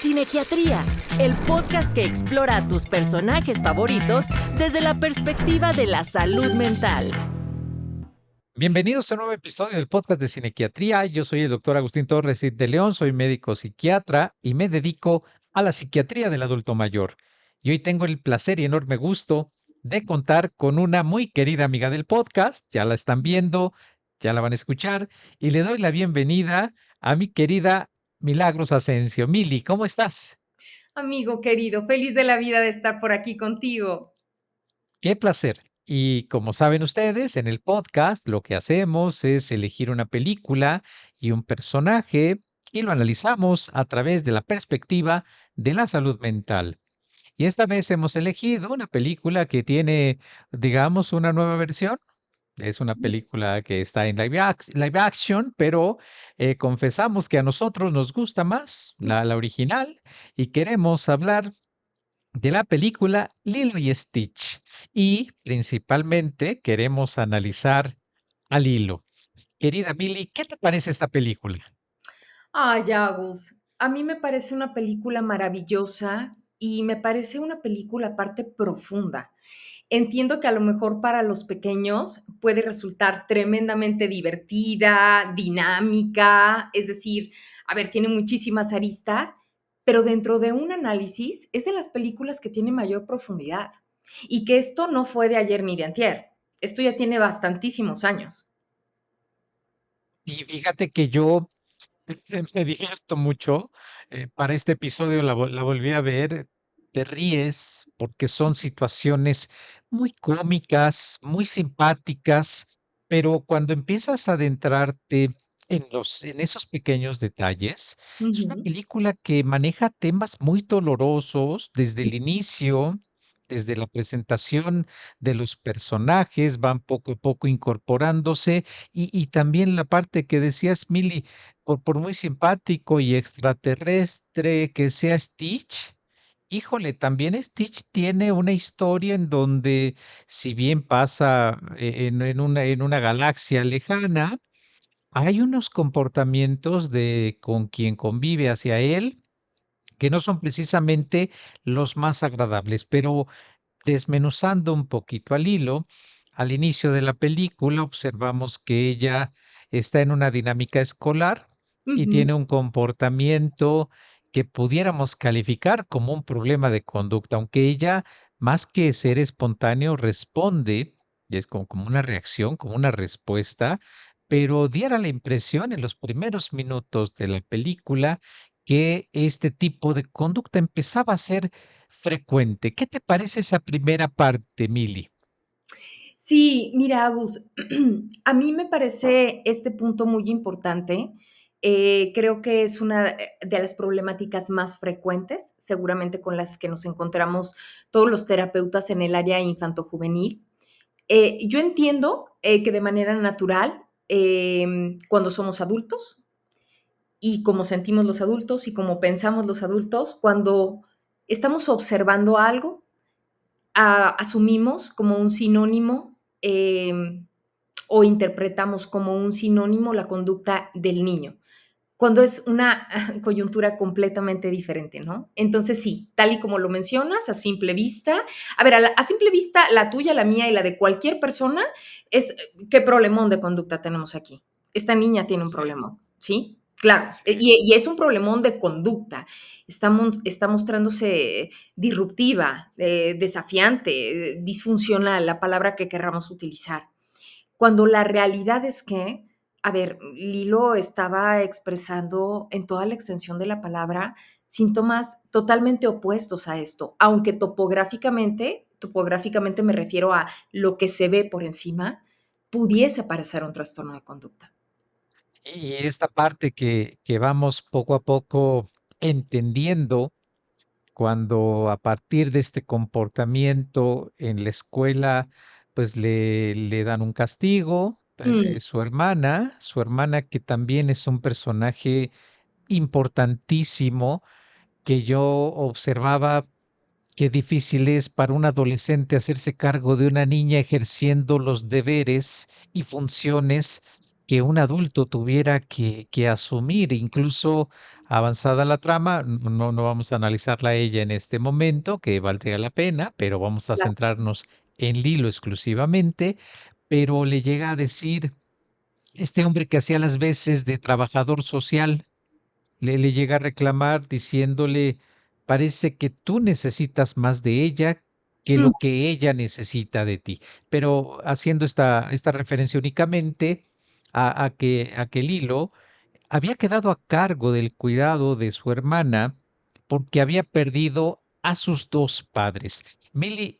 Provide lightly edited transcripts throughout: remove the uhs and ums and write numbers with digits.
Cinequiatría, el podcast que explora a tus personajes favoritos desde la perspectiva de la salud mental. Bienvenidos a un nuevo episodio del podcast de Cinequiatría. Yo soy el doctor Agustín Torres de León, soy médico psiquiatra y me dedico a la psiquiatría del adulto mayor. Y hoy tengo el placer y enorme gusto de contar con una muy querida amiga del podcast. Ya la están viendo, ya la van a escuchar y le doy la bienvenida a mi querida Milagros Asensio. Mili, ¿cómo estás? Amigo querido, feliz de la vida de estar por aquí contigo. Qué placer. Y como saben ustedes, en el podcast lo que hacemos es elegir una película y un personaje y lo analizamos a través de la perspectiva de la salud mental. Y esta vez hemos elegido una película que tiene, digamos, una nueva versión. Es una película que está en live action, pero confesamos que a nosotros nos gusta más la original y queremos hablar de la película Lilo y Stitch. Y principalmente queremos analizar a Lilo. Querida Billy, ¿qué te parece esta película? Ay, Agus, a mí me parece una película maravillosa y me parece una película aparte profunda. Entiendo que a lo mejor para los pequeños puede resultar tremendamente divertida, dinámica, es decir, a ver, tiene muchísimas aristas, pero dentro de un análisis es de las películas que tiene mayor profundidad. Y que esto no fue de ayer ni de antier, esto ya tiene bastantísimos años. Y fíjate que yo me divierto mucho. Para este episodio la volví a ver. Te ríes porque son situaciones muy cómicas, muy simpáticas, pero cuando empiezas a adentrarte en esos pequeños detalles, es una Ujú. película que maneja temas muy dolorosos desde el inicio. Desde la presentación de los personajes, van poco a poco incorporándose y también la parte que decías, Mili, por muy simpático y extraterrestre que sea Stitch, híjole, también Stitch tiene una historia en donde, si bien pasa en una galaxia lejana, hay unos comportamientos de con quien convive hacia él que no son precisamente los más agradables, pero desmenuzando un poquito al hilo, al inicio de la película observamos que ella está en una dinámica escolar y tiene Ujú. un comportamiento que pudiéramos calificar como un problema de conducta, aunque ella, más que ser espontáneo, responde, y es como una reacción, como una respuesta, pero diera la impresión en los primeros minutos de la película que este tipo de conducta empezaba a ser frecuente. ¿Qué te parece esa primera parte, Mili? Sí, mira, Agus, a mí me parece este punto muy importante. Creo que es una de las problemáticas más frecuentes, seguramente con las que nos encontramos todos los terapeutas en el área infantojuvenil. Yo entiendo que de manera natural, cuando somos adultos y como sentimos los adultos y como pensamos los adultos, cuando estamos observando algo, asumimos como un sinónimo o interpretamos como un sinónimo la conducta del niño, cuando es una coyuntura completamente diferente, ¿no? Entonces sí, tal y como lo mencionas, a simple vista, a ver, a simple vista, la tuya, la mía y la de cualquier persona es qué problemón de conducta tenemos aquí. Esta niña tiene un Sí, problemón, ¿sí? Claro, sí. y es un problemón de conducta. Está mostrándose disruptiva, desafiante, disfuncional, la palabra que querramos utilizar. Cuando la realidad es que, a ver, Lilo estaba expresando en toda la extensión de la palabra síntomas totalmente opuestos a esto, aunque topográficamente me refiero a lo que se ve por encima, pudiese parecer un trastorno de conducta. Y esta parte que vamos poco a poco entendiendo cuando a partir de este comportamiento en la escuela, pues le dan un castigo, Mm, su hermana que también es un personaje importantísimo que yo observaba. Qué difícil es para un adolescente hacerse cargo de una niña ejerciendo los deberes y funciones que un adulto tuviera que asumir. Incluso avanzada la trama, no vamos a analizarla a ella en este momento, que valdría la pena, pero vamos a Claro. centrarnos en Lilo exclusivamente, pero le llega a decir este hombre que hacía las veces de trabajador social, le llega a reclamar diciéndole, parece que tú necesitas más de ella que Mm, lo que ella necesita de ti. Pero haciendo esta referencia únicamente a que Lilo había quedado a cargo del cuidado de su hermana porque había perdido a sus dos padres. Milly,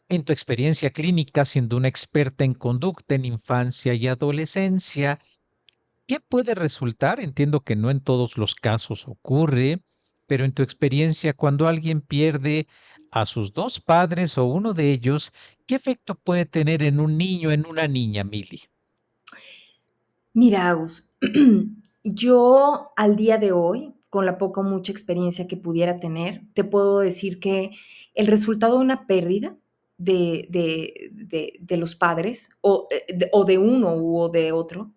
en tu experiencia clínica, siendo una experta en conducta en infancia y adolescencia, ¿qué puede resultar? Entiendo que no en todos los casos ocurre, pero en tu experiencia, cuando alguien pierde a sus dos padres o uno de ellos, ¿qué efecto puede tener en un niño, en una niña, Mili? Mira, Agus, yo al día de hoy, con la poca o mucha experiencia que pudiera tener, te puedo decir que el resultado de una pérdida de los padres o de uno u o de otro,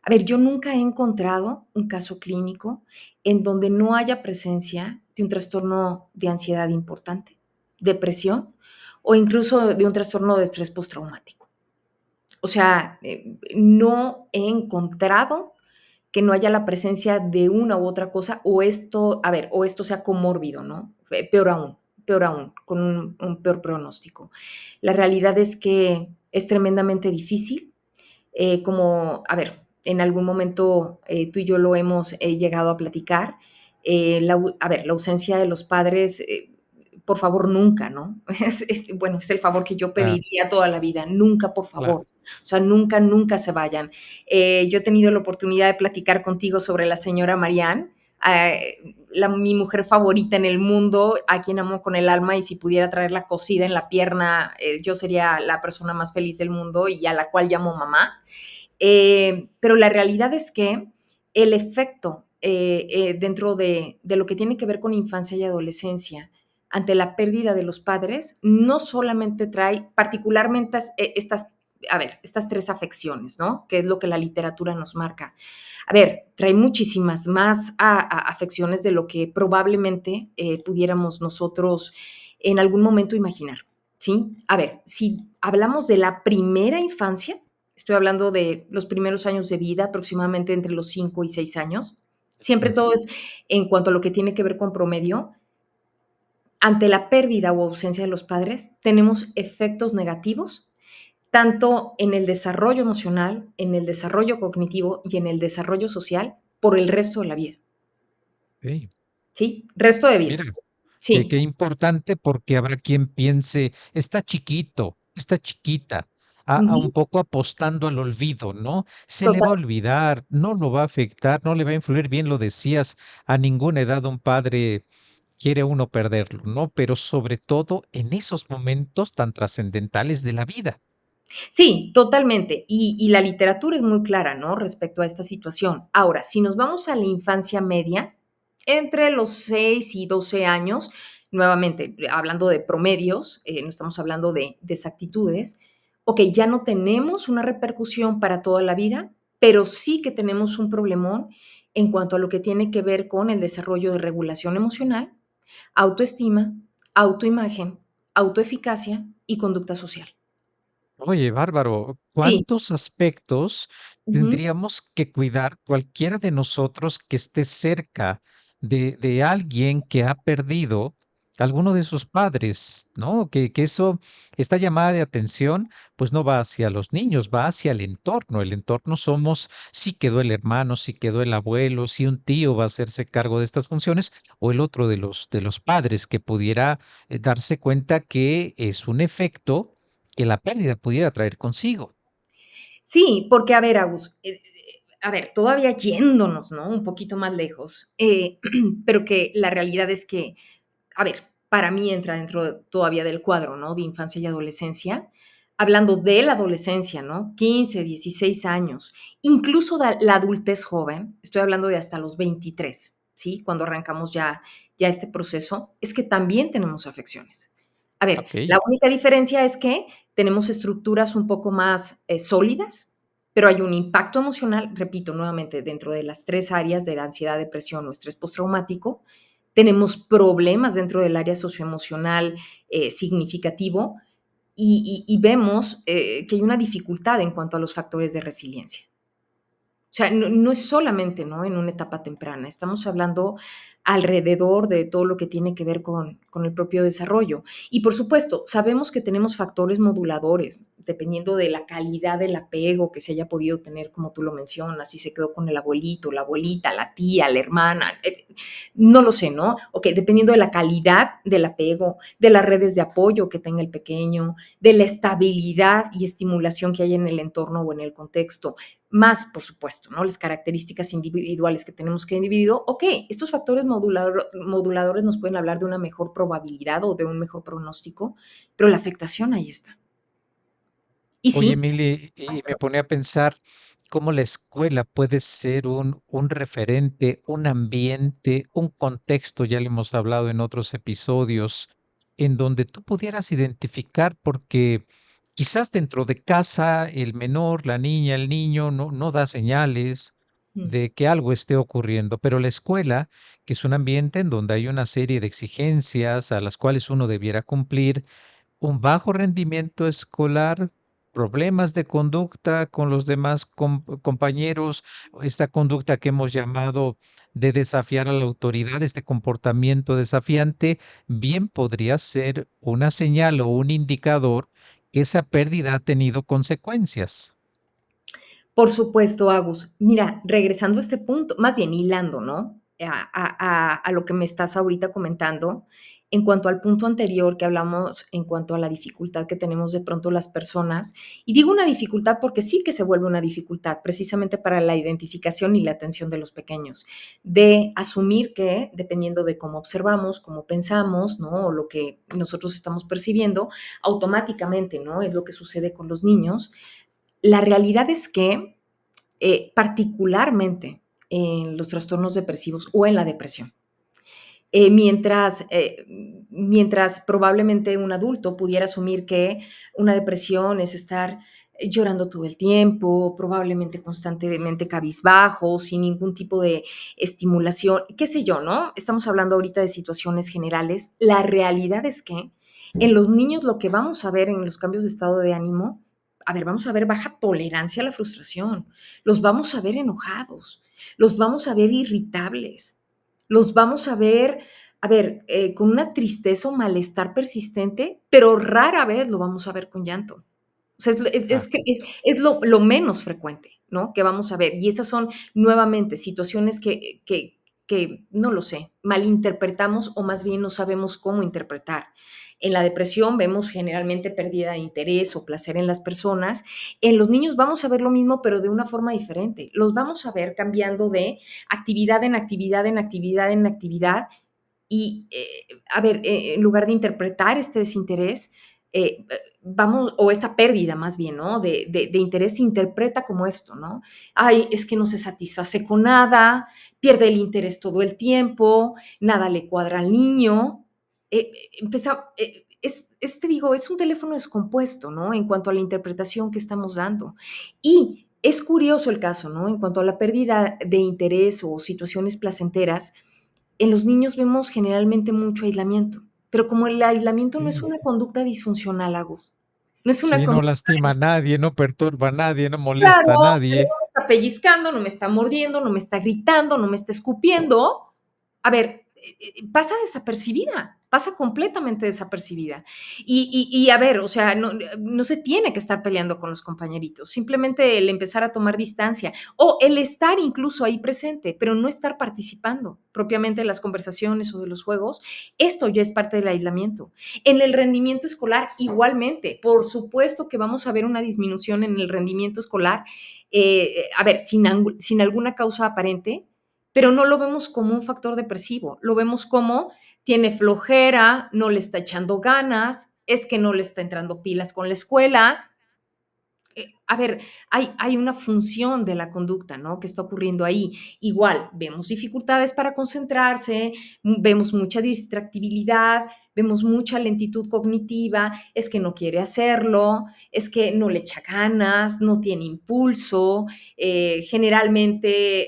a ver, yo nunca he encontrado un caso clínico en donde no haya presencia de un trastorno de ansiedad importante, depresión o incluso de un trastorno de estrés postraumático. O sea, no he encontrado que no haya la presencia de una u otra cosa, o esto, a ver, o esto sea comórbido, ¿no? Peor aún, con un peor pronóstico. La realidad es que es tremendamente difícil, como, a ver, en algún momento tú y yo lo hemos llegado a platicar, a ver, la ausencia de los padres, por favor, nunca, ¿no? Bueno, es el favor que yo Claro, pediría toda la vida, nunca, por claro. favor. O sea, nunca, nunca se vayan. Yo he tenido la oportunidad de platicar contigo sobre la señora Marianne, mi mujer favorita en el mundo, a quien amo con el alma, y si pudiera traerla cosida en la pierna, yo sería la persona más feliz del mundo y a la cual llamo mamá. Pero la realidad es que el efecto dentro de lo que tiene que ver con infancia y adolescencia ante la pérdida de los padres no solamente trae particularmente a ver, estas tres afecciones, ¿no? Que es lo que la literatura nos marca. A ver, trae muchísimas más afecciones de lo que probablemente pudiéramos nosotros en algún momento imaginar, ¿sí? A ver, si hablamos de la primera infancia, estoy hablando de los primeros años de vida, aproximadamente entre los 5 y 6 años. Siempre Ujú. todo es en cuanto a lo que tiene que ver con promedio. Ante la pérdida o ausencia de los padres, tenemos efectos negativos, tanto en el desarrollo emocional, en el desarrollo cognitivo y en el desarrollo social por el resto de la vida. Ok. ¿Sí? Resto de vida. Mira, qué Sí. importante porque habrá quien piense, está chiquito, está chiquita, a un Ujú. poco apostando al olvido, ¿no? Se le va a Total. olvidar, no lo va a afectar, no le va a influir, bien lo decías, a ninguna edad un padre quiere uno perderlo, ¿no? Pero sobre todo en esos momentos tan trascendentales de la vida. Sí, totalmente. Y la literatura es muy clara, ¿no? Respecto a esta situación. Ahora, si nos vamos a la infancia media, entre los 6 y 12 años, nuevamente, hablando de promedios, no estamos hablando de exactitudes, ok, ya no tenemos una repercusión para toda la vida, pero sí que tenemos un problemón en cuanto a lo que tiene que ver con el desarrollo de regulación emocional, autoestima, autoimagen, autoeficacia y conducta social. Oye, bárbaro, Sí. ¿cuántos aspectos Ujú. tendríamos que cuidar cualquiera de nosotros que esté cerca de alguien que ha perdido alguno de sus padres, ¿no? Que eso, esta llamada de atención, pues no va hacia los niños, va hacia el entorno. El entorno somos, si quedó el hermano, si quedó el abuelo, si un tío va a hacerse cargo de estas funciones, o el otro de los padres que pudiera darse cuenta que es un efecto que la pérdida pudiera traer consigo. Sí, porque a ver, Agus, a ver, todavía yéndonos, ¿no? Un poquito más lejos, pero que la realidad es que, a ver, para mí entra dentro todavía del cuadro, ¿no? De infancia y adolescencia, hablando de la adolescencia, ¿no? 15, 16 años, incluso la adultez joven, estoy hablando de hasta los 23, ¿sí? Cuando arrancamos ya este proceso, es que también tenemos afecciones. A ver, Ok. la única diferencia es que tenemos estructuras un poco más sólidas, pero hay un impacto emocional, repito nuevamente, dentro de las 3 áreas de la ansiedad, depresión o estrés postraumático. Tenemos problemas dentro del área socioemocional significativo y vemos que hay una dificultad en cuanto a los factores de resiliencia. O sea, no es solamente, ¿no?, en una etapa temprana, estamos hablando alrededor de todo lo que tiene que ver con el propio desarrollo. Y por supuesto, sabemos que tenemos factores moduladores, dependiendo de la calidad del apego que se haya podido tener, como tú lo mencionas, si se quedó con el abuelito, la abuelita, la tía, la hermana, no lo sé, ¿no? Ok, dependiendo de la calidad del apego, de las redes de apoyo que tenga el pequeño, de la estabilidad y estimulación que hay en el entorno o en el contexto, más, por supuesto, ¿no?, las características individuales que tenemos que individuo. Ok, estos factores moduladores nos pueden hablar de una mejor probabilidad o de un mejor pronóstico, pero la afectación ahí está. Y Oye, sí, Mili, y me pone a pensar cómo la escuela puede ser un referente, un ambiente, un contexto, ya lo hemos hablado en otros episodios, en donde tú pudieras identificar, porque quizás dentro de casa el menor, la niña, el niño no da señales mm, de que algo esté ocurriendo, pero la escuela, que es un ambiente en donde hay una serie de exigencias a las cuales uno debiera cumplir, un bajo rendimiento escolar, problemas de conducta con los demás compañeros, esta conducta que hemos llamado de desafiar a la autoridad, este comportamiento desafiante, bien podría ser una señal o un indicador que esa pérdida ha tenido consecuencias. por supuesto, Agus. Mira, regresando a este punto, más bien hilando, ¿no?, a lo que me estás ahorita comentando, en cuanto al punto anterior que hablamos, en cuanto a la dificultad que tenemos de pronto las personas, y digo una dificultad porque sí que se vuelve una dificultad, precisamente para la identificación y la atención de los pequeños, de asumir que, dependiendo de cómo observamos, cómo pensamos, ¿no?, o lo que nosotros estamos percibiendo, automáticamente, ¿no?, es lo que sucede con los niños. La realidad es que, particularmente en los trastornos depresivos o en la depresión, mientras probablemente un adulto pudiera asumir que una depresión es estar llorando todo el tiempo, probablemente constantemente cabizbajo, sin ningún tipo de estimulación, qué sé yo, ¿no? Estamos hablando ahorita de situaciones generales. La realidad es que en los niños lo que vamos a ver en los cambios de estado de ánimo, a ver, vamos a ver baja tolerancia a la frustración, los vamos a ver enojados, los vamos a ver irritables, los vamos a ver, con una tristeza o malestar persistente, pero rara vez lo vamos a ver con llanto. O sea, es Claro. que es lo menos frecuente, ¿no?, que vamos a ver. Y esas son, nuevamente, situaciones que, no lo sé, malinterpretamos o más bien no sabemos cómo interpretar. En la depresión vemos generalmente pérdida de interés o placer en las personas. En los niños vamos a ver lo mismo, pero de una forma diferente. Los vamos a ver cambiando de actividad en actividad, en actividad, en actividad, y, a ver, en lugar de interpretar este desinterés, vamos, o esta pérdida más bien, ¿no?, de interés, se interpreta como esto, ¿no? Ay, es que no se satisface con nada, pierde el interés todo el tiempo, nada le cuadra al niño. Te digo, es un teléfono descompuesto, ¿no?, en cuanto a la interpretación que estamos dando. Y es curioso el caso, ¿no?, en cuanto a la pérdida de interés o situaciones placenteras, en los niños vemos generalmente mucho aislamiento, pero como el aislamiento no es Sí, una conducta disfuncional, Agus, no es una sí, no conducta. lastima a nadie, no perturba a nadie, no Claro, molesta a pero nadie. no me está pellizcando, no me está mordiendo, no me está gritando, no me está escupiendo. A ver, pasa desapercibida, pasa completamente desapercibida. A ver, o sea, no se tiene que estar peleando con los compañeritos, simplemente el empezar a tomar distancia o el estar incluso ahí presente, pero no estar participando propiamente de las conversaciones o de los juegos, esto ya es parte del aislamiento. En el rendimiento escolar, igualmente, por supuesto que vamos a ver una disminución en el rendimiento escolar, a ver, sin alguna causa aparente, pero no lo vemos como un factor depresivo, lo vemos como tiene flojera, no le está echando ganas, es que no le está entrando pilas con la escuela. a ver, hay una función de la conducta, ¿no? Que está ocurriendo ahí. Igual, vemos dificultades para concentrarse, vemos mucha distractibilidad, vemos mucha lentitud cognitiva, es que no quiere hacerlo, es que no le echa ganas, no tiene impulso, generalmente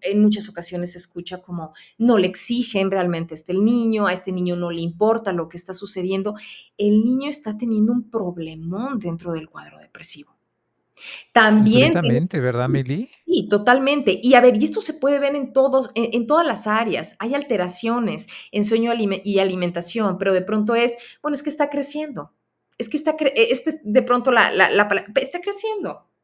en muchas ocasiones se escucha como no le exigen realmente a este niño no le importa lo que está sucediendo. El niño está teniendo un problemón dentro del cuadro depresivo. También tiene. Completamente, ¿verdad, Mili? Sí, totalmente. Y a ver, y esto se puede ver en todos, en todas las áreas. Hay alteraciones en sueño y alimentación, pero de pronto es, bueno, es que está creciendo. Es que de pronto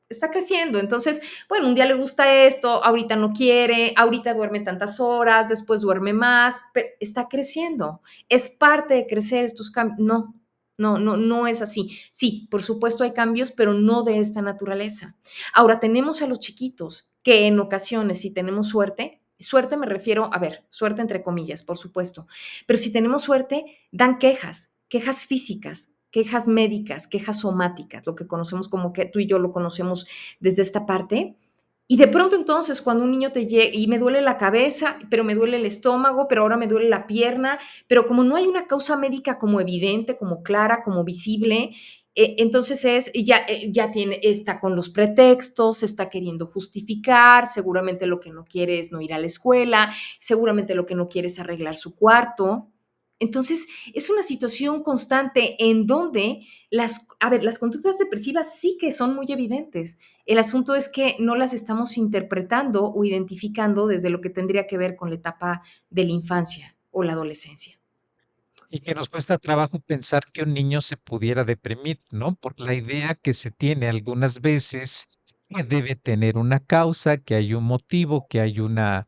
está creciendo. Entonces, bueno, un día le gusta esto, ahorita no quiere, ahorita duerme tantas horas, después duerme más, pero está creciendo. Es parte de crecer estos cambios. No, no, no, no es así. Sí, por supuesto hay cambios, pero no de esta naturaleza. Ahora, tenemos a los chiquitos que en ocasiones, si tenemos suerte me refiero, a ver, suerte entre comillas, por supuesto, pero si tenemos suerte, dan quejas físicas, quejas médicas, quejas somáticas, lo que conocemos como que tú y yo lo conocemos desde esta parte. Y de pronto entonces cuando un niño te llega y me duele la cabeza, pero me duele el estómago, pero ahora me duele la pierna, pero como no hay una causa médica como evidente, como clara, como visible, entonces ya tiene, está con los pretextos, está queriendo justificar, seguramente lo que no quiere es no ir a la escuela, seguramente lo que no quiere es arreglar su cuarto. Entonces, es una situación constante en donde las conductas depresivas sí que son muy evidentes. El asunto es que no las estamos interpretando o identificando desde lo que tendría que ver con la etapa de la infancia o la adolescencia. Y que nos cuesta trabajo pensar que un niño se pudiera deprimir, ¿no? Por la idea que se tiene algunas veces que debe tener una causa, que hay un motivo, que hay una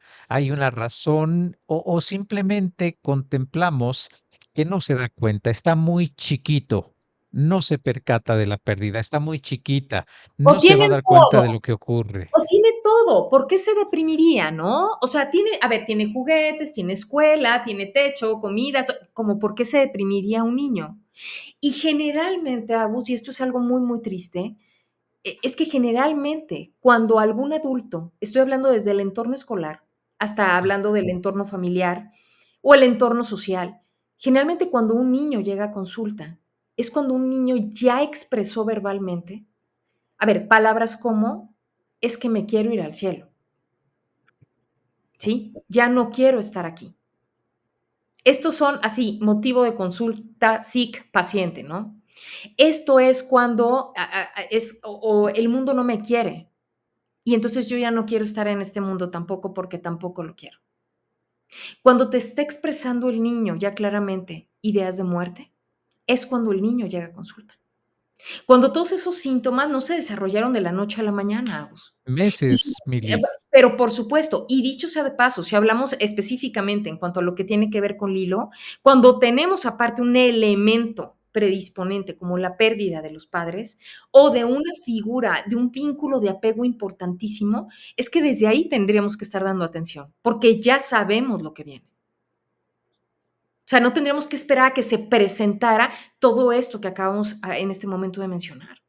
razón, o simplemente contemplamos que no se da cuenta, está muy chiquito, no se percata de la pérdida, está muy chiquita, O no se va a tienen dar cuenta todo, de lo que ocurre. o tiene todo, ¿por qué se deprimiría, no? O sea, tiene juguetes, tiene escuela, tiene techo, comidas, como por qué se deprimiría un niño. Y generalmente, Agus, y esto es algo muy, muy triste, es que generalmente cuando algún adulto, estoy hablando desde el entorno escolar hasta hablando del entorno familiar o el entorno social, generalmente cuando un niño llega a consulta, es cuando un niño ya expresó verbalmente, a ver, palabras como, es que me quiero ir al cielo, ¿sí? Ya no quiero estar aquí. Estos son así, motivo de consulta, SIC, paciente, ¿no? Esto es cuando o el mundo no me quiere, y entonces yo ya no quiero estar en este mundo tampoco porque tampoco lo quiero. Cuando te está expresando el niño ya claramente ideas de muerte, es cuando el niño llega a consulta. Cuando todos esos síntomas no se desarrollaron de la noche a la mañana, Agus. Sí, Meses, Mili. pero por supuesto, y dicho sea de paso, si hablamos específicamente en cuanto a lo que tiene que ver con Lilo, cuando tenemos aparte un elemento predisponente como la pérdida de los padres o de una figura, de un vínculo de apego importantísimo, es que desde ahí tendríamos que estar dando atención, porque ya sabemos lo que viene. O sea, no tendríamos que esperar a que se presentara todo esto que acabamos en este momento de mencionar.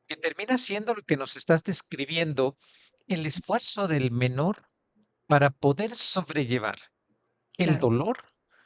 Que termina siendo lo que nos estás describiendo, el esfuerzo del menor para poder sobrellevar el Claro. dolor,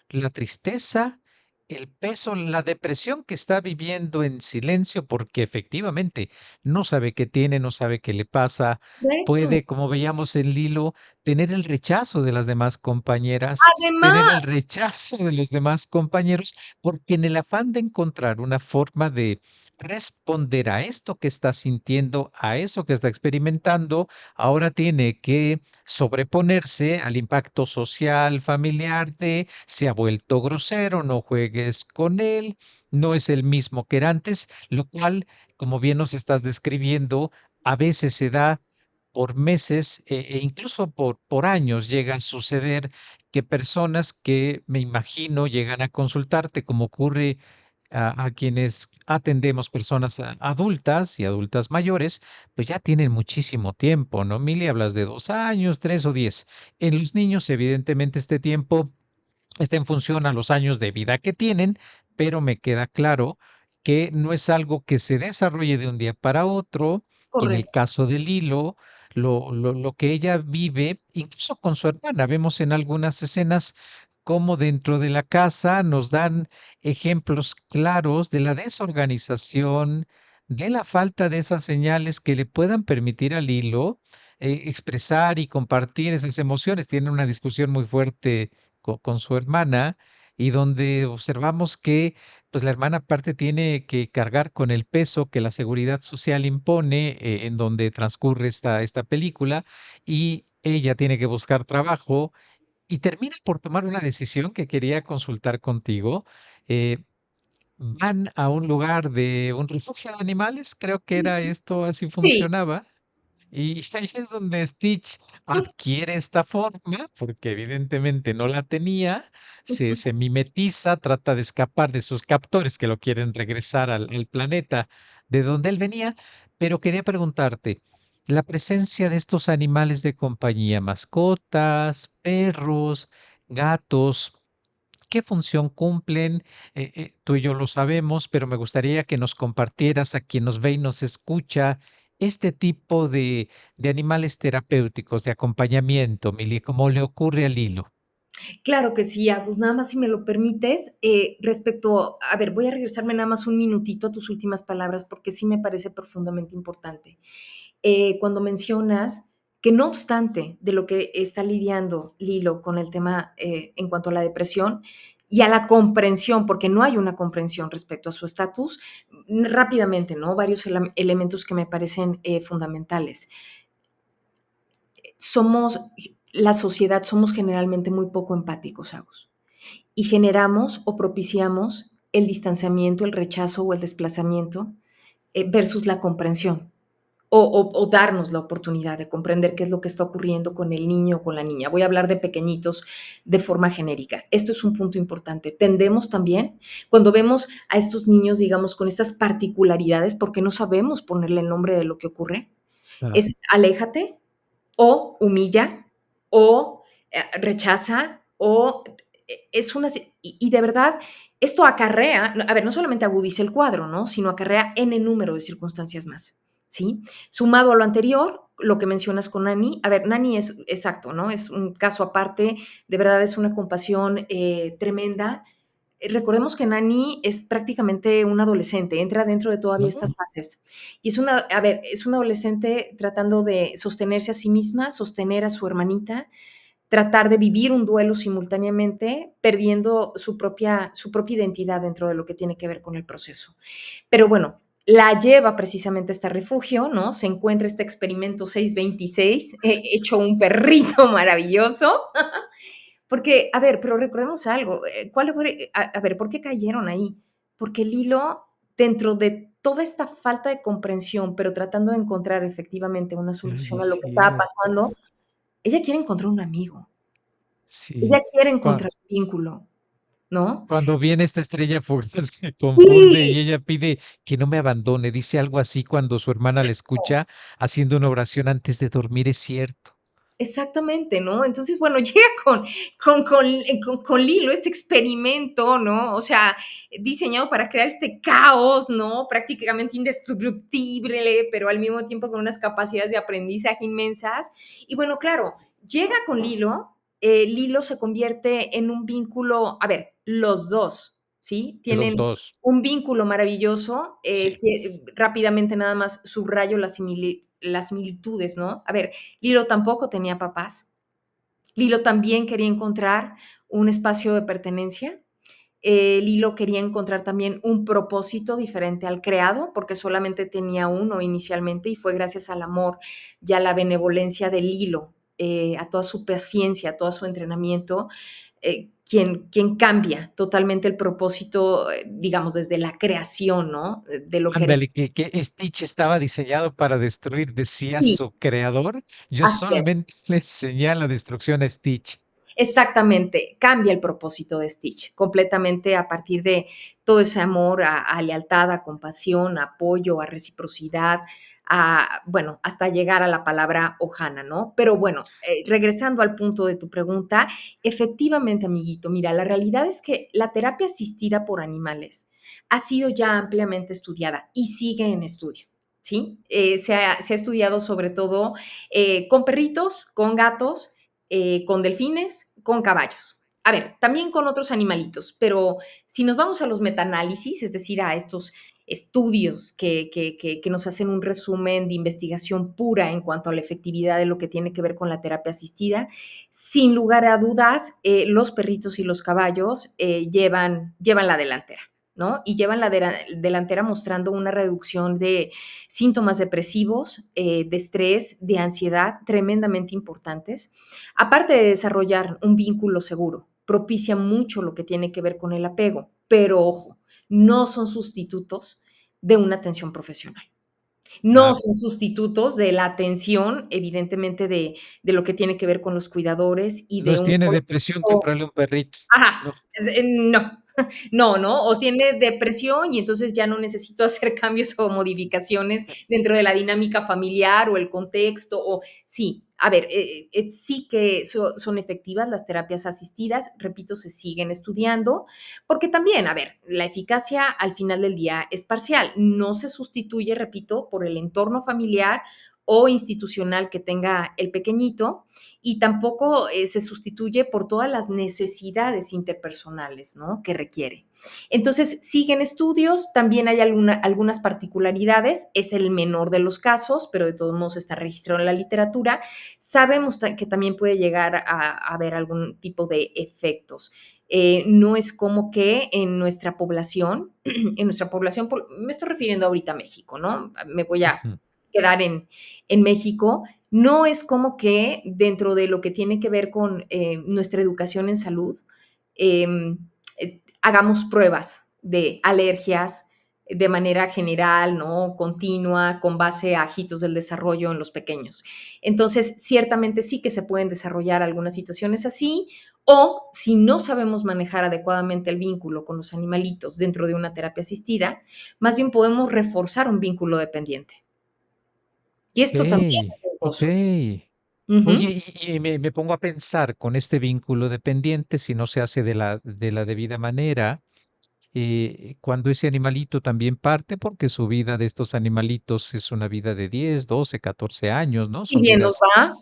la tristeza, el peso, la depresión que está viviendo en silencio, porque efectivamente no sabe qué tiene, no sabe qué le pasa. Correcto. Puede, como veíamos en Lilo, tener el rechazo de las demás compañeras, tener el Además, rechazo de los demás compañeros, porque en el afán de encontrar una forma de responder a esto que está sintiendo, a eso que está experimentando, ahora tiene que sobreponerse al impacto social, familiar de se ha vuelto grosero, no juegues con él, no es el mismo que era antes, lo cual, como bien nos estás describiendo, a veces se da por meses e incluso por años llega a suceder que personas que me imagino llegan a consultarte, como ocurre a quienes atendemos personas adultas y adultas mayores, pues ya tienen muchísimo tiempo, ¿no? Mili, hablas de 2 años, 3 o 10. En los niños, evidentemente, este tiempo está en función a los años de vida que tienen, pero me queda claro que no es algo que se desarrolle de un día para otro, que en el Correcto. caso del hilo, lo que ella vive, incluso con su hermana, vemos en algunas escenas cómo dentro de la casa nos dan ejemplos claros de la desorganización, de la falta de esas señales que le puedan permitir al hilo expresar y compartir esas emociones. Tiene una discusión muy fuerte con su hermana y donde observamos que pues la hermana aparte tiene que cargar con el peso que la seguridad social impone en donde transcurre esta película y ella tiene que buscar trabajo y termina por tomar una decisión que quería consultar contigo. eh, Van a un lugar de un refugio de animales, creo que era esto, así Sí. funcionaba. Y ahí es donde Stitch adquiere esta forma, porque evidentemente no la tenía, se mimetiza, trata de escapar de sus captores que lo quieren regresar al planeta de donde él venía, pero quería preguntarte, la presencia de estos animales de compañía, mascotas, perros, gatos, ¿qué función cumplen? Tú y yo lo sabemos, pero me gustaría que nos compartieras a quien nos ve y nos escucha este tipo de animales terapéuticos, de acompañamiento, Mili, como le ocurre al hilo. Claro que sí, Agus, nada más si me lo permites, respecto, a ver, voy a regresarme nada más un minutito a tus últimas palabras porque sí me parece profundamente importante. Cuando mencionas que no obstante de lo que está lidiando Lilo con el tema en cuanto a la depresión y a la comprensión, porque no hay una comprensión respecto a su estatus, rápidamente, ¿no? Varios elementos que me parecen fundamentales. Somos, la sociedad, somos generalmente muy poco empáticos, Agus, y generamos o propiciamos el distanciamiento, el rechazo o el desplazamiento versus la comprensión. O darnos la oportunidad de comprender qué es lo que está ocurriendo con el niño o con la niña. Voy a hablar de pequeñitos de forma genérica. Esto es un punto importante. Tendemos también, cuando vemos a estos niños, digamos, con estas particularidades, porque no sabemos ponerle el nombre de lo que ocurre, Claro. es aléjate o humilla o rechaza o es una... Y de verdad, esto acarrea, a ver, no solamente agudiza el cuadro, ¿no? Sino acarrea n número de circunstancias más, ¿sí? Sumado a lo anterior, lo que mencionas con Nani, a ver, Nani es exacto, ¿no? Es un caso aparte, de verdad es una compasión tremenda. Recordemos que Nani es prácticamente un adolescente, entra dentro de todavía Ujú. estas fases. Y es una, a ver, es una adolescente tratando de sostenerse a sí misma, sostener a su hermanita, tratar de vivir un duelo simultáneamente, perdiendo su propia identidad dentro de lo que tiene que ver con el proceso. Pero bueno, la lleva precisamente a este refugio, ¿no? Se encuentra este experimento 626, hecho un perrito maravilloso. Porque, a ver, pero recordemos algo, ¿cuál fue? A ver, ¿por qué cayeron ahí? Porque el hilo, dentro de toda esta falta de comprensión, pero tratando de encontrar efectivamente una Ay, solución es a lo que estaba cierto. pasando, ella quiere encontrar un amigo, ella Sí. quiere Cua- encontrar un vínculo, ¿no? Cuando viene esta estrella fugaz que confunde Sí, y ella pide que no me abandone, dice algo así cuando su hermana la escucha haciendo una oración antes de dormir, es cierto. exactamente, ¿no? Entonces, bueno, llega con Lilo, este experimento, ¿no? O sea, diseñado para crear este caos, ¿no? Prácticamente indestructible, pero al mismo tiempo con unas capacidades de aprendizaje inmensas. Y bueno, claro, llega con Lilo, Lilo se convierte en un vínculo, a ver, los dos, ¿sí? Los Tienen dos. un vínculo maravilloso, Sí. que rápidamente nada más subrayo las similitudes, ¿no? A ver, Lilo tampoco tenía papás. Lilo también quería encontrar un espacio de pertenencia. Lilo quería encontrar también un propósito diferente al creado, porque solamente tenía uno inicialmente y fue gracias al amor y a la benevolencia de Lilo, a toda su paciencia, a todo su entrenamiento, quien cambia totalmente el propósito, digamos, desde la creación, ¿no? De lo que eres. Ándale, que Stitch estaba diseñado para destruir, decía Sí, su creador. Yo así es. solamente le enseñé la destrucción a Stitch. Exactamente, cambia el propósito de Stitch completamente a partir de todo ese amor a lealtad, a compasión, a apoyo, a reciprocidad, a, bueno, hasta llegar a la palabra Ohana, ¿no? Pero bueno, regresando al punto de tu pregunta, efectivamente, amiguito, mira, la realidad es que la terapia asistida por animales ha sido ya ampliamente estudiada y sigue en estudio. ¿Sí? Se ha estudiado sobre todo con perritos, con gatos, con delfines, con caballos. A ver, también con otros animalitos, pero si nos vamos a los metaanálisis, es decir, a estos estudios que nos hacen un resumen de investigación pura en cuanto a la efectividad de lo que tiene que ver con la terapia asistida, sin lugar a dudas, los perritos y los caballos llevan la delantera. ¿No? Y llevan la delantera mostrando una reducción de síntomas depresivos, de estrés, de ansiedad, tremendamente importantes. Aparte de desarrollar un vínculo seguro, propicia mucho lo que tiene que ver con el apego, pero ojo, no son sustitutos de una atención profesional. No Claro. son sustitutos de la atención, evidentemente, de lo que tiene que ver con los cuidadores y No de es un tiene depresión, contexto. cómprale un perrito. Ajá, No. no, no, ¿no? O tiene depresión y entonces ya no necesito hacer cambios o modificaciones dentro de la dinámica familiar o el contexto o sí, a ver, sí que son efectivas las terapias asistidas, repito, se siguen estudiando, porque también, a ver, la eficacia al final del día es parcial, no se sustituye, repito, por el entorno familiar o institucional que tenga el pequeñito, y tampoco se sustituye por todas las necesidades interpersonales, ¿no? Que requiere. Entonces, siguen estudios, también hay algunas particularidades, es el menor de los casos, pero de todos modos está registrado en la literatura. Sabemos que también puede llegar a haber algún tipo de efectos. No es como que en nuestra población, me estoy refiriendo ahorita a México, ¿no? Me voy a Ujú. quedar en México, no es como que dentro de lo que tiene que ver con nuestra educación en salud, eh, hagamos pruebas de alergias de manera general, ¿no? Continua, con base a hitos del desarrollo en los pequeños. Entonces, ciertamente sí que se pueden desarrollar algunas situaciones así, o si no sabemos manejar adecuadamente el vínculo con los animalitos dentro de una terapia asistida, más bien podemos reforzar un vínculo dependiente. Y esto también Okey, es riesgoso. okey. Ujú. Oye, y me pongo a pensar con este vínculo dependiente, si no se hace de la debida manera, cuando ese animalito también parte, porque su vida de estos animalitos es una vida de 10, 12, 14 años, ¿no? Y Son bien nos vidas.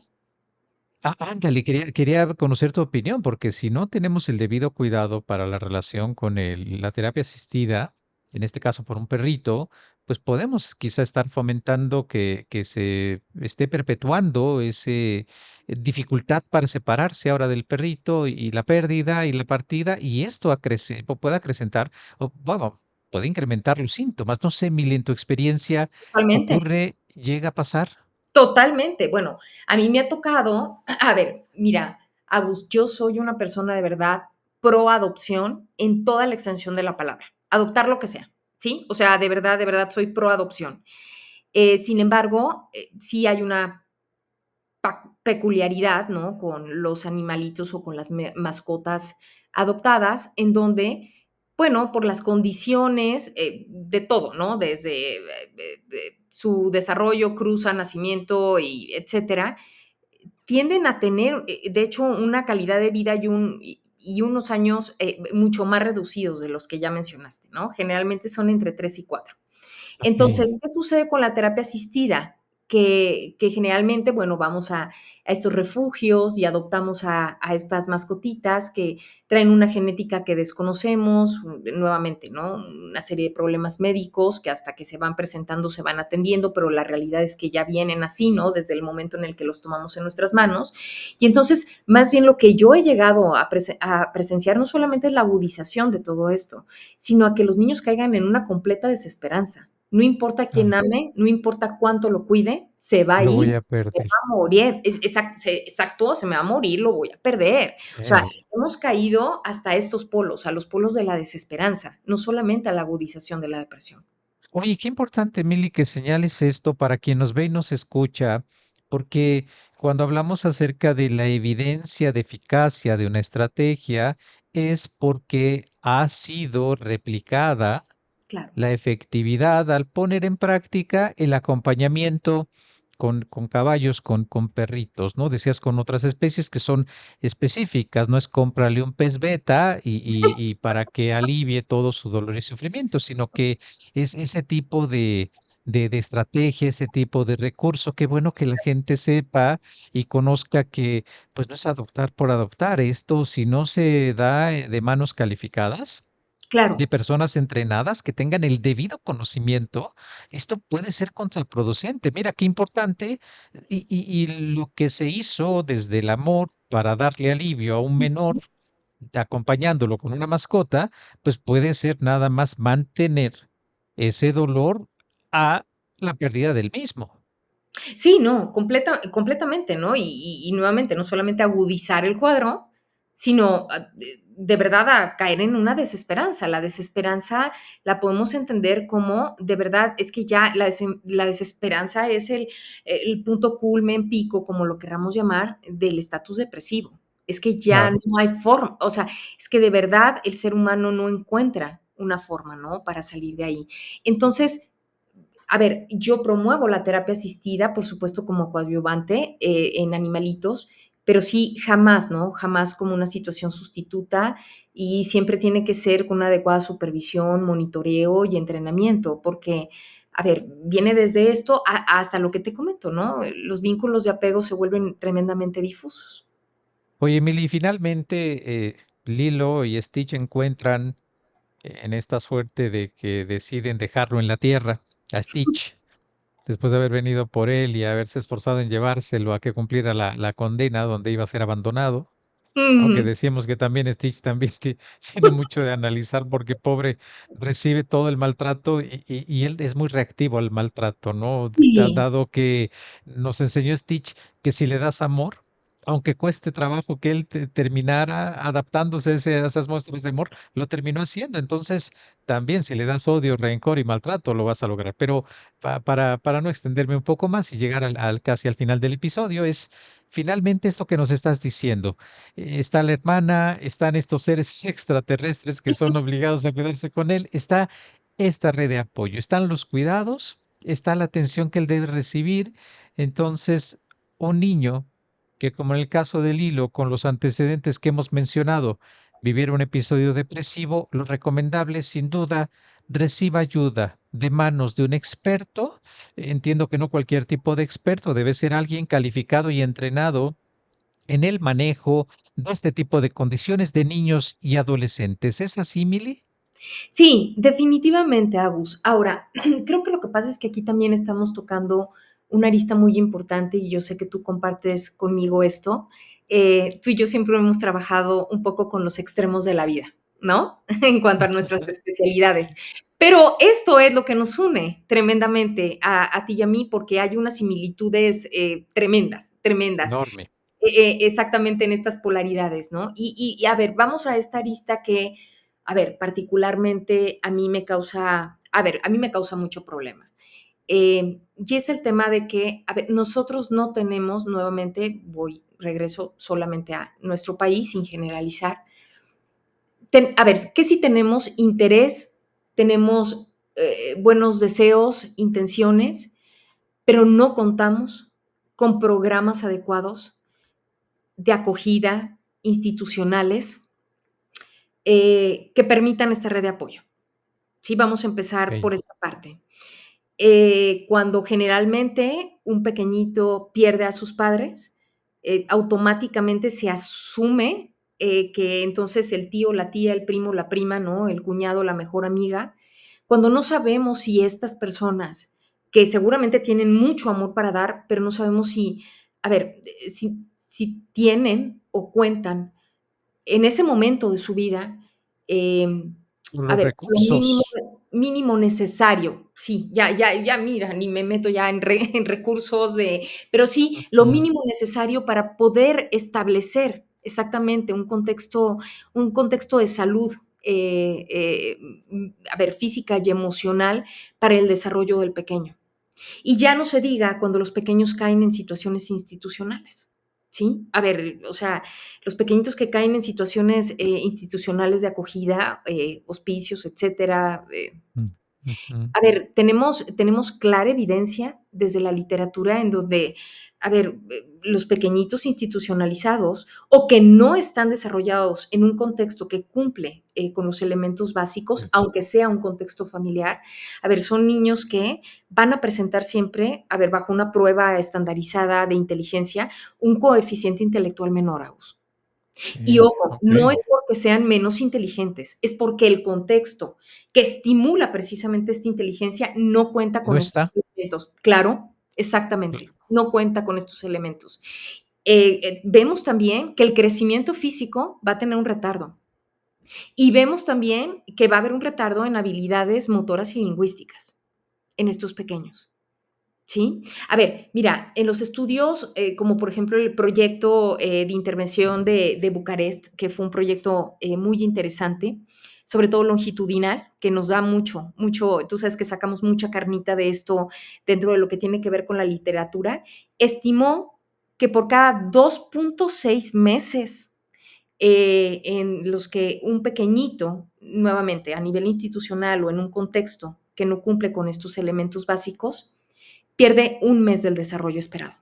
va. Ándale, quería conocer tu opinión, porque si no tenemos el debido cuidado para la relación con la terapia asistida, en este caso por un perrito, pues podemos quizá estar fomentando que se esté perpetuando ese dificultad para separarse ahora del perrito y la pérdida y la partida, y esto puede acrecentar, o bueno, puede incrementar los síntomas. No sé, Mili, en tu experiencia, Totalmente, llega a pasar? totalmente. Bueno, a mí me ha tocado, a ver, mira, Agus, yo soy una persona de verdad pro adopción en toda la extensión de la palabra. Adoptar lo que sea, ¿sí? O sea, de verdad soy pro adopción. Sin embargo, sí hay una peculiaridad, ¿no? Con los animalitos o con las mascotas adoptadas, en donde, bueno, por las condiciones de todo, ¿no? Desde su desarrollo, cruza, nacimiento y etcétera, tienden a tener, de hecho, una calidad de vida y unos años mucho más reducidos de los que ya mencionaste, ¿no? Generalmente son entre 3 y 4. Okey. Entonces, ¿qué sucede con la terapia asistida? Que generalmente, bueno, vamos a estos refugios y adoptamos a estas mascotitas que traen una genética que desconocemos, nuevamente, ¿no? Una serie de problemas médicos que hasta que se van presentando se van atendiendo, pero la realidad es que ya vienen así, ¿no? Desde el momento en el que los tomamos en nuestras manos. Y entonces, más bien lo que yo he llegado a presenciar no solamente es la agudización de todo esto, sino a que los niños caigan en una completa desesperanza. No importa quién Ah, ame, no importa cuánto lo cuide, se va a lo ir, voy a se perder. va a morir. Exacto, se me va a morir, lo voy a perder. O sea, hemos caído hasta estos polos, a los polos de la desesperanza, no solamente a la agudización de la depresión. Oye, qué importante, Mili, que señales esto para quien nos ve y nos escucha, porque cuando hablamos acerca de la evidencia de eficacia de una estrategia, es porque ha sido replicada Claro, la efectividad al poner en práctica el acompañamiento con caballos, con perritos, ¿no? Decías con otras especies que son específicas, no es cómprale un pez beta y para que alivie todo su dolor y sufrimiento, sino que es ese tipo de estrategia, ese tipo de recurso. Qué bueno que la gente sepa y conozca que pues no es adoptar por adoptar. Esto, si no se da de manos calificadas, Claro. de personas entrenadas que tengan el debido conocimiento, esto puede ser contraproducente. Mira qué importante y lo que se hizo desde el amor para darle alivio a un menor, acompañándolo con una mascota, pues puede ser nada más mantener ese dolor a la pérdida del mismo. Sí, no, completamente, ¿no? Y nuevamente, no solamente agudizar el cuadro, sino de verdad a caer en una desesperanza. La desesperanza la podemos entender como, de verdad, es que ya la desesperanza es el punto culmen, pico, como lo queramos llamar, del estatus depresivo. Es que ya no Claro. hay forma, o sea, es que de verdad el ser humano no encuentra una forma, ¿no? Para salir de ahí. Entonces, a ver, yo promuevo la terapia asistida, por supuesto, como coadyuvante en animalitos, pero sí, jamás, ¿no? Jamás como una situación sustituta y siempre tiene que ser con una adecuada supervisión, monitoreo y entrenamiento, porque, a ver, viene desde esto hasta lo que te comento, ¿no? Los vínculos de apego se vuelven tremendamente difusos. Oye, Mili, finalmente Lilo y Stitch encuentran en esta suerte de que deciden dejarlo en la tierra, a Stitch, después de haber venido por él y haberse esforzado en llevárselo a que cumpliera la condena donde iba a ser abandonado. Aunque Ujú. decíamos que también Stitch también tiene mucho de analizar porque pobre recibe todo el maltrato y él es muy reactivo al maltrato, ¿no? Sí, Dado que nos enseñó Stitch que si le das amor, aunque cueste trabajo que él terminara adaptándose a a esas muestras de amor, lo terminó haciendo. Entonces, también si le das odio, rencor y maltrato, lo vas a lograr. Pero para no extenderme un poco más y llegar casi al final del episodio, es finalmente esto que nos estás diciendo. Está la hermana, están estos seres extraterrestres que son obligados a quedarse con él, está esta red de apoyo, están los cuidados, está la atención que él debe recibir. Entonces, un niño que, como en el caso del hilo, con los antecedentes que hemos mencionado, viviera un episodio depresivo, lo recomendable, sin duda, reciba ayuda de manos de un experto. Entiendo que no cualquier tipo de experto, debe ser alguien calificado y entrenado en el manejo de este tipo de condiciones de niños y adolescentes. ¿Es así, Mili? sí, definitivamente, Agus. Ahora, creo que lo que pasa es que aquí también estamos tocando una arista muy importante y yo sé que tú compartes conmigo esto. Tú y yo siempre hemos trabajado un poco con los extremos de la vida, ¿no? En cuanto a nuestras especialidades. Pero esto es lo que nos une tremendamente a ti y a mí porque hay unas similitudes tremendas, tremendas. Enorme. Exactamente en estas polaridades, ¿no? Y a ver, vamos a esta arista que, a ver, particularmente a mí me causa, a ver, a mí me causa mucho problema. Y es el tema de que, a ver, nosotros no tenemos, nuevamente, regreso solamente a nuestro país sin generalizar. A ver, ¿qué si tenemos interés, tenemos buenos deseos, intenciones, pero no contamos con programas adecuados de acogida institucionales que permitan esta red de apoyo? Sí, vamos a empezar Ok. por esta parte. Cuando generalmente un pequeñito pierde a sus padres, automáticamente se asume que entonces el tío, la tía, el primo, la prima, ¿no? El cuñado, la mejor amiga, cuando no sabemos si estas personas que seguramente tienen mucho amor para dar, pero no sabemos si, a ver, si tienen o cuentan en ese momento de su vida, em, a Los ver, lo mínimo recursos. mínimo necesario. Sí, ya mira, ni me meto ya en re en recursos de pero sí, lo Ujú. mínimo necesario para poder establecer exactamente un contexto de salud, a ver, física y emocional para el desarrollo del pequeño. Y ya no se diga cuando los pequeños caen en situaciones institucionales, ¿sí? A ver, o sea, los pequeñitos que caen en situaciones institucionales de acogida, hospicios, etcétera, Mm. Ujú. A ver, tenemos clara evidencia desde la literatura en donde, a ver, los pequeñitos institucionalizados o que no están desarrollados en un contexto que cumple con los elementos básicos, Sí. aunque sea un contexto familiar, a ver, son niños que van a presentar siempre, a ver, bajo una prueba estandarizada de inteligencia, un coeficiente intelectual menor, Aus. Y Sí, ojo, no okey. es porque sean menos inteligentes, es porque el contexto que estimula precisamente esta inteligencia no cuenta No con estos está. elementos. Claro, exactamente, no cuenta con estos elementos. Vemos también que el crecimiento físico va a tener un retardo y vemos también que va a haber un retardo en habilidades motoras y lingüísticas en estos pequeños. ¿Sí? A ver, mira, en los estudios, como por ejemplo el proyecto de intervención de Bucarest, que fue un proyecto muy interesante, sobre todo longitudinal, que nos da mucho, mucho, tú sabes que sacamos mucha carnita de esto dentro de lo que tiene que ver con la literatura, estimó que por cada 2.6 meses en los que un pequeñito, nuevamente a nivel institucional o en un contexto que no cumple con estos elementos básicos, pierde un mes del desarrollo esperado.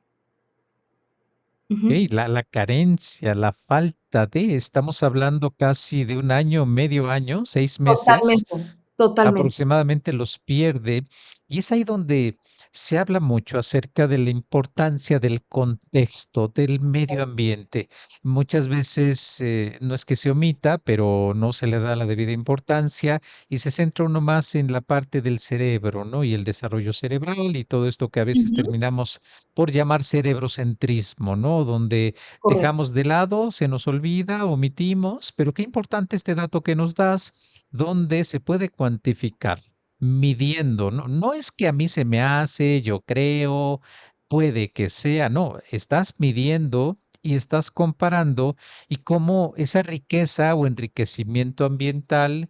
Ujú. Okey, la carencia, la falta de, estamos hablando casi de 1 año, medio año, 6 meses. Totalmente, totalmente. Aproximadamente los pierde, y es ahí donde se habla mucho acerca de la importancia del contexto, del medio ambiente. Muchas veces, no es que se omita, pero no se le da la debida importancia y se centra uno más en la parte del cerebro, ¿no? Y el desarrollo cerebral y todo esto que a veces Ujú, terminamos por llamar cerebrocentrismo, ¿no? Donde correcto. dejamos de lado, se nos olvida, omitimos, pero qué importante este dato que nos das donde se puede cuantificar, midiendo, ¿no? No es que a mí se me hace, yo creo, puede que sea, no, estás midiendo y estás comparando y cómo esa riqueza o enriquecimiento ambiental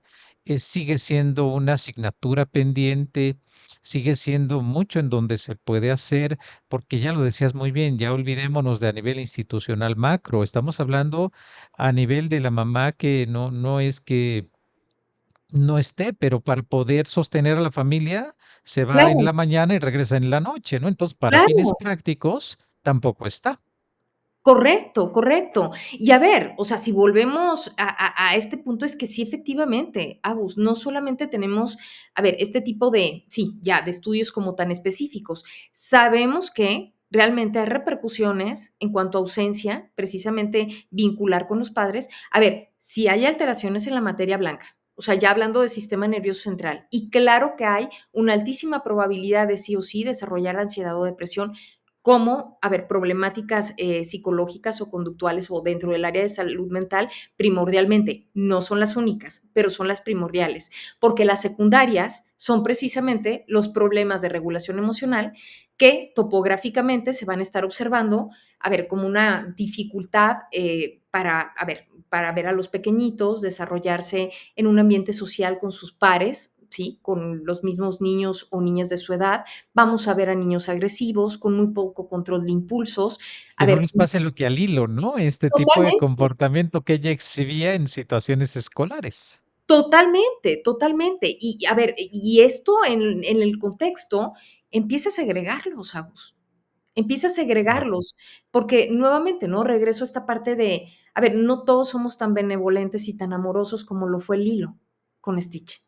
sigue siendo una asignatura pendiente, sigue siendo mucho en donde se puede hacer, porque ya lo decías muy bien, ya olvidémonos de a nivel institucional macro, estamos hablando a nivel de la mamá que no es que no esté, pero para poder sostener a la familia se va en Claro, la mañana y regresa en la noche, ¿no? Entonces, para fines claro. prácticos, tampoco está. Correcto, correcto. Y a ver, o sea, si volvemos a este punto, es que sí, efectivamente, Agus, no solamente tenemos, a ver, este tipo de, sí, ya, de estudios como tan específicos. Sabemos que realmente hay repercusiones en cuanto a ausencia, precisamente vincular con los padres. A ver, si hay alteraciones en la materia blanca, o sea, ya hablando del sistema nervioso central, y claro que hay una altísima probabilidad de sí o sí desarrollar ansiedad o depresión como, a ver, problemáticas psicológicas o conductuales o dentro del área de salud mental, primordialmente, no son las únicas, pero son las primordiales, porque las secundarias son precisamente los problemas de regulación emocional que topográficamente se van a estar observando, a ver, como una dificultad para ver a los pequeñitos desarrollarse en un ambiente social con sus pares, ¿sí? Con los mismos niños o niñas de su edad. Vamos a ver a niños agresivos, con muy poco control de impulsos. A Que no ver, les pase lo que al hilo, ¿no? Este tipo de totalmente, comportamiento que ella exhibía en situaciones escolares. totalmente, totalmente. Y a ver, y esto en el contexto empieza a segregarlos, Agus. Empieza a Claro. segregarlos, porque nuevamente, ¿no? Regreso a esta parte de, a ver, no todos somos tan benevolentes y tan amorosos como lo fue Lilo con Stitch.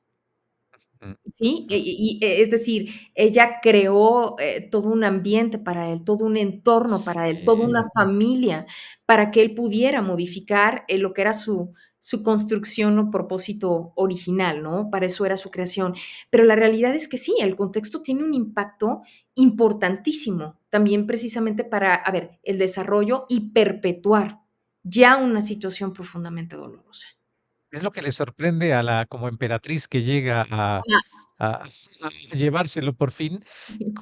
Mm, Sí, mm. es decir, ella creó, todo un ambiente para él, todo un entorno para él, toda una Sí. familia para que él pudiera modificar, lo que era su construcción o propósito original, ¿no? Para eso era su creación. Pero la realidad es que sí, el contexto tiene un impacto importantísimo, también precisamente para, a ver, el desarrollo y perpetuar ya una situación profundamente dolorosa. Es lo que le sorprende a la como emperatriz que llega a llevárselo por fin,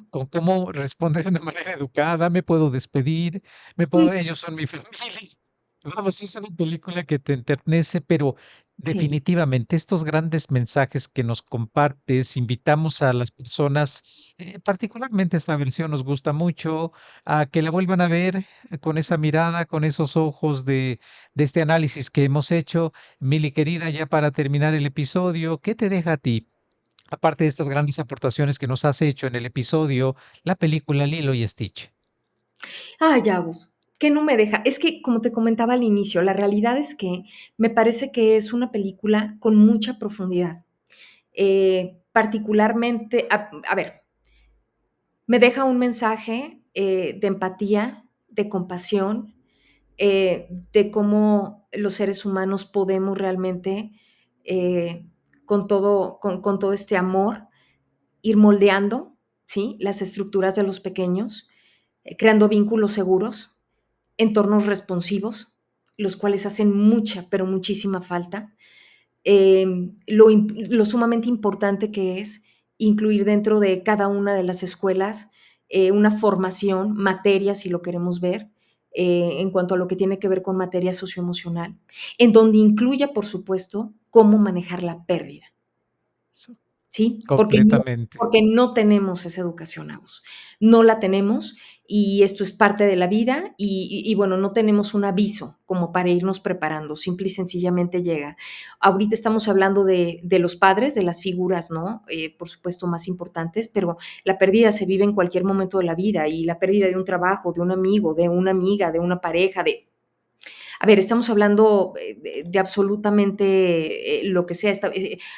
con cómo responde de una manera educada, me puedo despedir, me puedo ellos son mi familia. Vamos, es una película que te enternece, pero Sí, definitivamente estos grandes mensajes que nos compartes, invitamos a las personas, particularmente esta versión nos gusta mucho, a que la vuelvan a ver con esa mirada, con esos ojos de este análisis que hemos hecho. Mili querida, ya para terminar el episodio, ¿qué te deja a ti? aparte de estas grandes aportaciones que nos has hecho en el episodio, la película Lilo y Stitch? Ay, Agus, que no me deja. Es que, como te comentaba al inicio, la realidad es que me parece que es una película con mucha profundidad. Particularmente, a ver, me deja un mensaje de empatía, de compasión, de cómo los seres humanos podemos realmente, eh, con todo este amor, ir moldeando, ¿sí? Las estructuras de los pequeños, creando vínculos seguros, entornos responsivos, los cuales hacen mucha, pero muchísima falta. Lo sumamente importante que es incluir dentro de cada una de las escuelas una formación, materia, si lo queremos ver, en cuanto a lo que tiene que ver con materia socioemocional, en donde incluya, por supuesto, cómo manejar la pérdida. Eso, ¿Sí? completamente. Porque no tenemos esa educación, Agus. No la tenemos y esto es parte de la vida y bueno, no tenemos un aviso como para irnos preparando, simple y sencillamente llega. Ahorita estamos hablando de los padres, de las figuras, ¿no? Por supuesto, más importantes, pero la pérdida se vive en cualquier momento de la vida y la pérdida de un trabajo, de un amigo, de una amiga, de una pareja, a ver, estamos hablando de absolutamente lo que sea.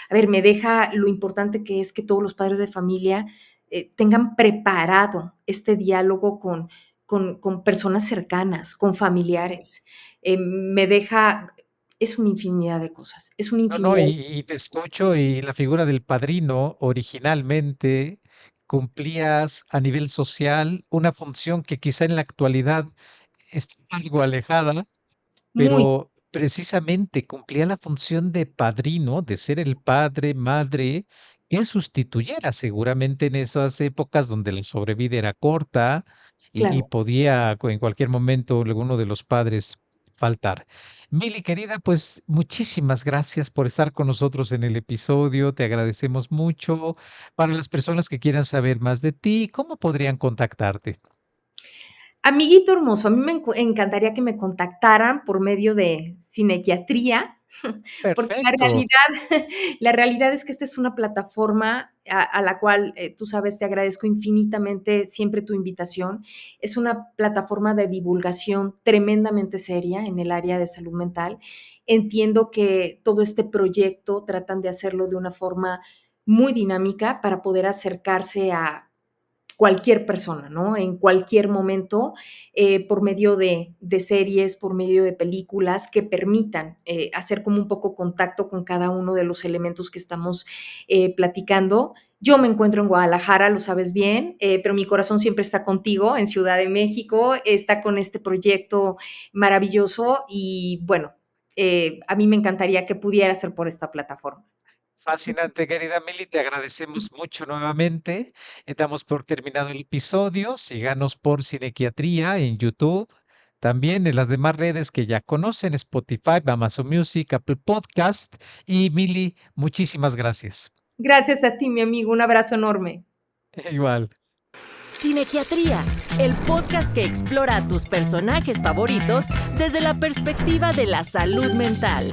A ver, me deja lo importante que es que todos los padres de familia tengan preparado este diálogo con personas cercanas, con familiares. Me deja, es una infinidad de cosas, es una No, no, infinidad. y te escucho y la figura del padrino originalmente cumplías a nivel social una función que quizá en la actualidad está algo alejada, Muy, pero precisamente cumplía la función de padrino, de ser el padre, madre, que sustituyera seguramente en esas épocas donde la sobrevida era corta y claro. podía en cualquier momento alguno de los padres faltar. Mili, querida, pues muchísimas gracias por estar con nosotros en el episodio, te agradecemos mucho. Para las personas que quieran saber más de ti, ¿cómo podrían contactarte? Amiguito hermoso, a mí me encantaría que me contactaran por medio de Cinequiatría, porque Perfecto. la realidad es que esta es una plataforma a la cual, tú sabes, te agradezco infinitamente siempre tu invitación. Es una plataforma de divulgación tremendamente seria en el área de salud mental. Entiendo que todo este proyecto tratan de hacerlo de una forma muy dinámica para poder acercarse a cualquier persona, ¿no? En cualquier momento, por medio de series, por medio de películas que permitan hacer como un poco contacto con cada uno de los elementos que estamos platicando. Yo me encuentro en Guadalajara, lo sabes bien, pero mi corazón siempre está contigo en Ciudad de México, está con este proyecto maravilloso y bueno, a mí me encantaría que pudiera ser por esta plataforma. Fascinante, querida Mili, te agradecemos mucho nuevamente. Damos por terminado el episodio. Síganos por Cinequiatría en YouTube, también en las demás redes que ya conocen, Spotify, Amazon Music, Apple Podcast. Y Mili, muchísimas gracias. Gracias a ti, mi amigo, un abrazo enorme. Igual. Cinequiatría, el podcast que explora a tus personajes favoritos desde la perspectiva de la salud mental.